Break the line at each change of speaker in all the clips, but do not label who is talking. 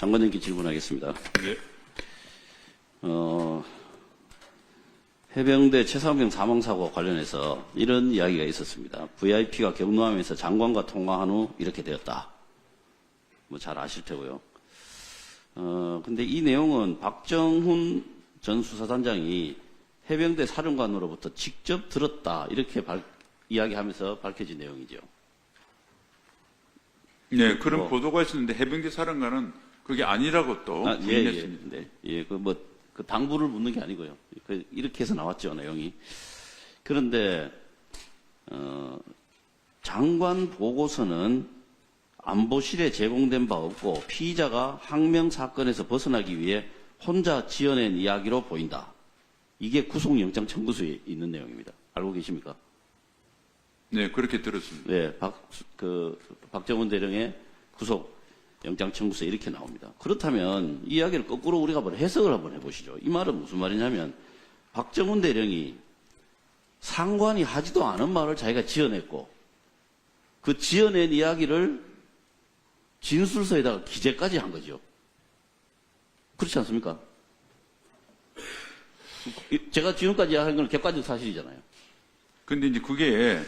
장관님께 질문하겠습니다.
네.
해병대 최상병 사망사고와 관련해서 이런 이야기가 있었습니다. VIP가 경로함에서 장관과 통화한 후 이렇게 되었다. 뭐 잘 아실 테고요. 근데 이 내용은 박정훈 전 수사단장이 해병대 사령관으로부터 직접 들었다. 이렇게 이야기하면서 밝혀진 내용이죠.
네, 그런 보도가 있었는데 해병대 사령관은 그게 아니라고 또 부인했습니다.
그 당부를 묻는 게 아니고요. 이렇게 해서 나왔죠, 내용이. 그런데 장관 보고서는 안보실에 제공된 바 없고 피의자가 항명 사건에서 벗어나기 위해 혼자 지어낸 이야기로 보인다. 이게 구속영장 청구서에 있는 내용입니다. 알고 계십니까?
네, 그렇게 들었습니다.
네, 박정훈 대령의 구속영장 청구서에 이렇게 나옵니다. 그렇다면 이 이야기를 거꾸로 우리가 한번 해석을 한번 해보시죠. 이 말은 무슨 말이냐면 박정훈 대령이 상관이 하지도 않은 말을 자기가 지어냈고 그 지어낸 이야기를 진술서에다가 기재까지 한 거죠. 그렇지 않습니까? 제가 지금까지 이야기한 건 객관적 사실이잖아요.
근데 이제 그게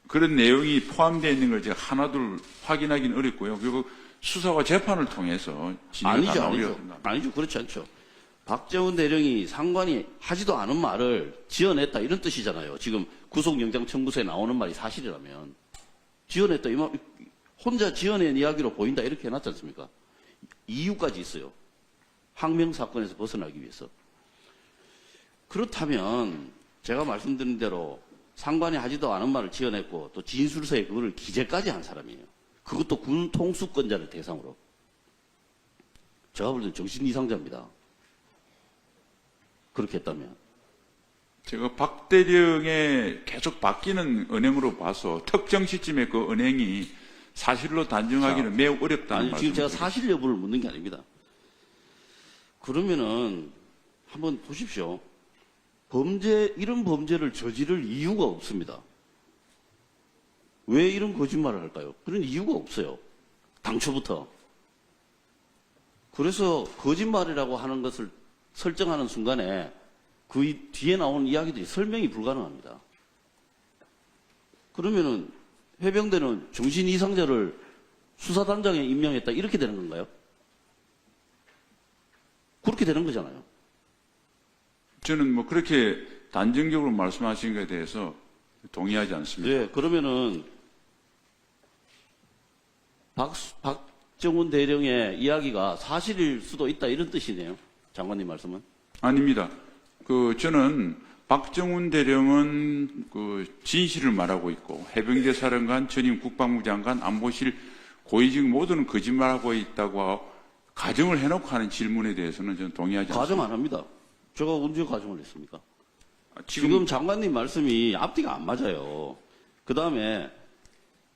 그런 내용이 포함되어 있는 걸 제가 하나둘 확인하기는 어렵고요. 그리고 수사와 재판을 통해서
아니죠. 그렇지 않죠. 박정훈 대령이 상관이 하지도 않은 말을 지어냈다 이런 뜻이잖아요. 지금 구속영장 청구서에 나오는 말이 사실이라면 지어냈다 이 말 혼자 지어낸 이야기로 보인다 이렇게 해놨지 않습니까? 이유까지 있어요. 항명 사건에서 벗어나기 위해서. 그렇다면 제가 말씀드린 대로 상관이 하지도 않은 말을 지어냈고 또 진술서에 그거를 기재까지 한 사람이에요. 그것도 군 통수권자를 대상으로. 제가 볼 때는 정신 이상자입니다. 그렇게 했다면.
제가 박 대령의 계속 바뀌는 은행으로 봐서 특정 시점에 그 은행이 사실로 단정하기는 매우 어렵다는 말씀.
지금 제가 사실 여부를 묻는 게 아닙니다. 그러면은 한번 보십시오. 이런 범죄를 저지를 이유가 없습니다. 왜 이런 거짓말을 할까요? 그런 이유가 없어요. 당초부터. 그래서 거짓말이라고 하는 것을 설정하는 순간에 그 뒤에 나오는 이야기들이 설명이 불가능합니다. 그러면은 해병대는 정신 이상자를 수사단장에 임명했다 이렇게 되는 건가요? 그렇게 되는 거잖아요.
저는 뭐 그렇게 단정적으로 말씀하신 것에 대해서 동의하지 않습니다.
네, 그러면은 박정훈 대령의 이야기가 사실일 수도 있다 이런 뜻이네요. 장관님 말씀은?
아닙니다. 저는 박정훈 대령은 진실을 말하고 있고 해병대 사령관, 전임 국방부 장관, 안보실 고위직 모두는 거짓말하고 있다고 가정을 해놓고 하는 질문에 대해서는 저는 동의하지 않습니다.
가정 안 합니다. 제가 언제 가정을 했습니까? 지금 장관님 말씀이 앞뒤가 안 맞아요. 그 다음에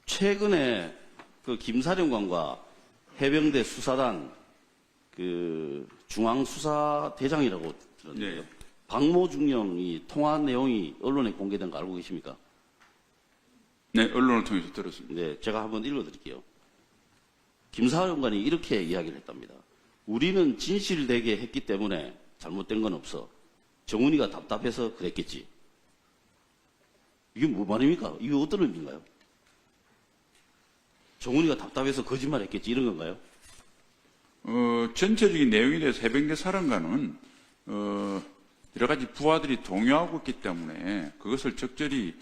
최근에 그 김사령관과 해병대 수사단 중앙수사대장이라고 들었는데요.
네.
박모중령이 통화한 내용이 언론에 공개된 거 알고 계십니까?
네, 언론을 통해서 들었습니다.
네, 제가 한번 읽어드릴게요. 김사령관이 이렇게 이야기를 했답니다. 우리는 진실되게 했기 때문에 잘못된 건 없어. 정훈이가 답답해서 그랬겠지. 이게 뭐 말입니까? 이게 어떤 의미인가요? 정훈이가 답답해서 거짓말했겠지 이런 건가요?
전체적인 내용에 대해서 해병대 사령관은 여러 가지 부하들이 동요하고 있기 때문에 그것을 적절히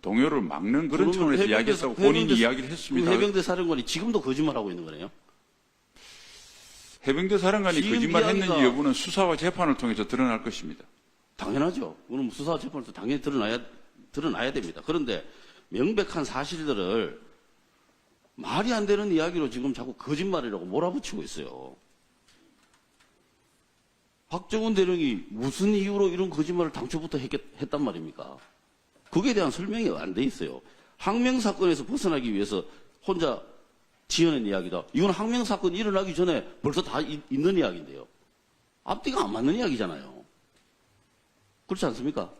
동요를 막는 그런 차원에서 이야기했다고 본인이 이야기를 했습니다.
해병대 사령관이 지금도 거짓말하고 있는 거네요?
해병대 사령관이 거짓말했는지 여부는 수사와 재판을 통해서 드러날 것입니다.
당연하죠. 그럼 수사와 재판에서 당연히 드러나야 됩니다. 그런데 명백한 사실들을 말이 안 되는 이야기로 지금 자꾸 거짓말이라고 몰아붙이고 있어요. 박정훈 대령이 무슨 이유로 이런 거짓말을 당초부터 했단 말입니까? 거기에 대한 설명이 안 돼 있어요. 항명 사건에서 벗어나기 위해서 혼자 지어낸 이야기다. 이건 항명 사건이 일어나기 전에 벌써 다 있는 이야기인데요. 앞뒤가 안 맞는 이야기잖아요. 그렇지 않습니까?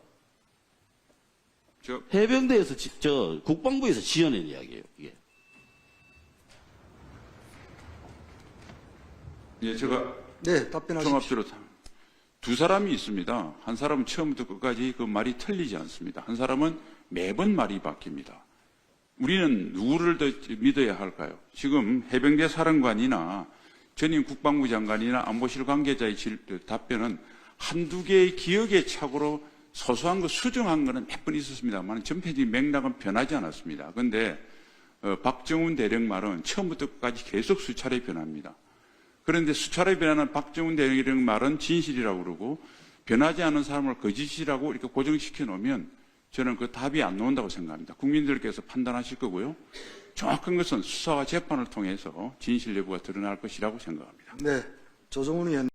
해병대에서 국방부에서 지어낸 이야기예요. 이게.
예, 제가
네, 답변하십시오.
종합적으로 두 사람이 있습니다. 한 사람은 처음부터 끝까지 그 말이 틀리지 않습니다. 한 사람은 매번 말이 바뀝니다. 우리는 누구를 더 믿어야 할까요? 지금 해병대 사령관이나 전임 국방부 장관이나 안보실 관계자의 답변은 한두 개의 기억의 착오로 소소한 거 수정한 거는 몇 번 있었습니다만 전체적인 맥락은 변하지 않았습니다. 그런데 박정훈 대령 말은 처음부터 끝까지 계속 수차례 변합니다. 그런데 수차례 변하는 박정훈 대령 말은 진실이라고 그러고 변하지 않은 사람을 거짓이라고 이렇게 고정시켜 놓으면 저는 그 답이 안 나온다고 생각합니다. 국민들께서 판단하실 거고요. 정확한 것은 수사와 재판을 통해서 진실 여부가 드러날 것이라고 생각합니다.
네, 조정훈 의원.